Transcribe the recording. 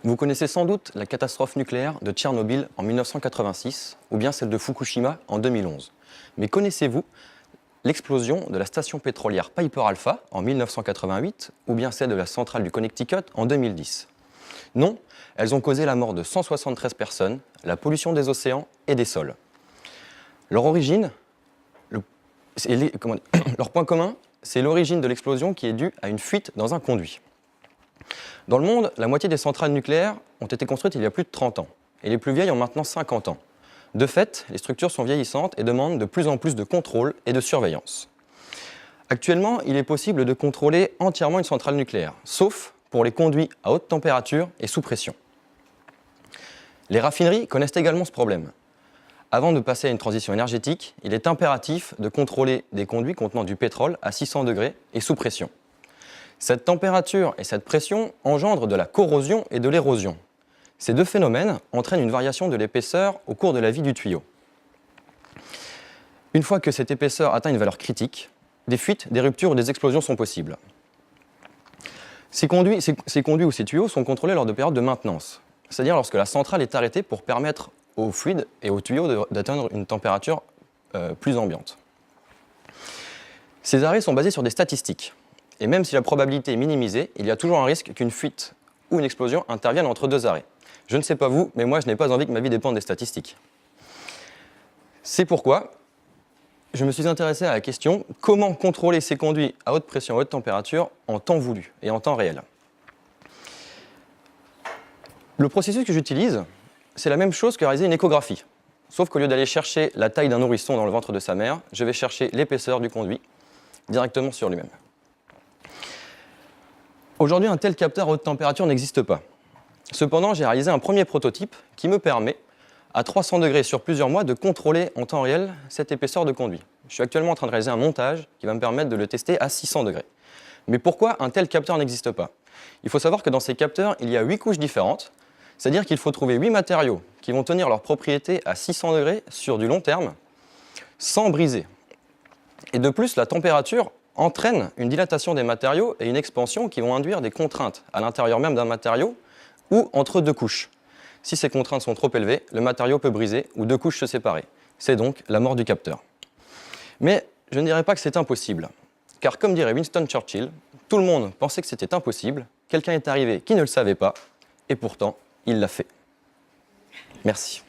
Vous connaissez sans doute la catastrophe nucléaire de Tchernobyl en 1986 ou bien celle de Fukushima en 2011. Mais connaissez-vous l'explosion de la station pétrolière Piper Alpha en 1988 ou bien celle de la centrale du Connecticut en 2010? Non, elles ont causé la mort de 173 personnes, la pollution des océans et des sols. Leur origine, leur point commun, c'est l'origine de l'explosion qui est due à une fuite dans un conduit. Dans le monde, la moitié des centrales nucléaires ont été construites il y a plus de 30 ans, et les plus vieilles ont maintenant 50 ans. De fait, les structures sont vieillissantes et demandent de plus en plus de contrôle et de surveillance. Actuellement, il est possible de contrôler entièrement une centrale nucléaire, sauf pour les conduits à haute température et sous pression. Les raffineries connaissent également ce problème. Avant de passer à une transition énergétique, il est impératif de contrôler des conduits contenant du pétrole à 600 degrés et sous pression. Cette température et cette pression engendrent de la corrosion et de l'érosion. Ces deux phénomènes entraînent une variation de l'épaisseur au cours de la vie du tuyau. Une fois que cette épaisseur atteint une valeur critique, des fuites, des ruptures ou des explosions sont possibles. Ces conduits ou ces tuyaux sont contrôlés lors de périodes de maintenance, c'est-à-dire lorsque la centrale est arrêtée pour permettre aux fluides et aux tuyaux d'atteindre une température plus ambiante. Ces arrêts sont basés sur des statistiques. Et même si la probabilité est minimisée, il y a toujours un risque qu'une fuite ou une explosion intervienne entre deux arrêts. Je ne sais pas vous, mais moi je n'ai pas envie que ma vie dépende des statistiques. C'est pourquoi je me suis intéressé à la question comment contrôler ces conduits à haute pression, à haute température en temps voulu et en temps réel. Le processus que j'utilise, c'est la même chose que réaliser une échographie. Sauf qu'au lieu d'aller chercher la taille d'un nourrisson dans le ventre de sa mère, je vais chercher l'épaisseur du conduit directement sur lui-même. Aujourd'hui, un tel capteur à haute température n'existe pas. Cependant, j'ai réalisé un premier prototype qui me permet, à 300 degrés sur plusieurs mois, de contrôler en temps réel cette épaisseur de conduit. Je suis actuellement en train de réaliser un montage qui va me permettre de le tester à 600 degrés. Mais pourquoi un tel capteur n'existe pas? Il faut savoir que dans ces capteurs, il y a 8 couches différentes, c'est-à-dire qu'il faut trouver 8 matériaux qui vont tenir leurs propriétés à 600 degrés sur du long terme, sans briser. Et de plus, la température entraîne une dilatation des matériaux et une expansion qui vont induire des contraintes à l'intérieur même d'un matériau ou entre deux couches. Si ces contraintes sont trop élevées, le matériau peut briser ou deux couches se séparer. C'est donc la mort du capteur. Mais je ne dirais pas que c'est impossible, car comme dirait Winston Churchill, tout le monde pensait que c'était impossible, quelqu'un est arrivé qui ne le savait pas, et pourtant, il l'a fait. Merci.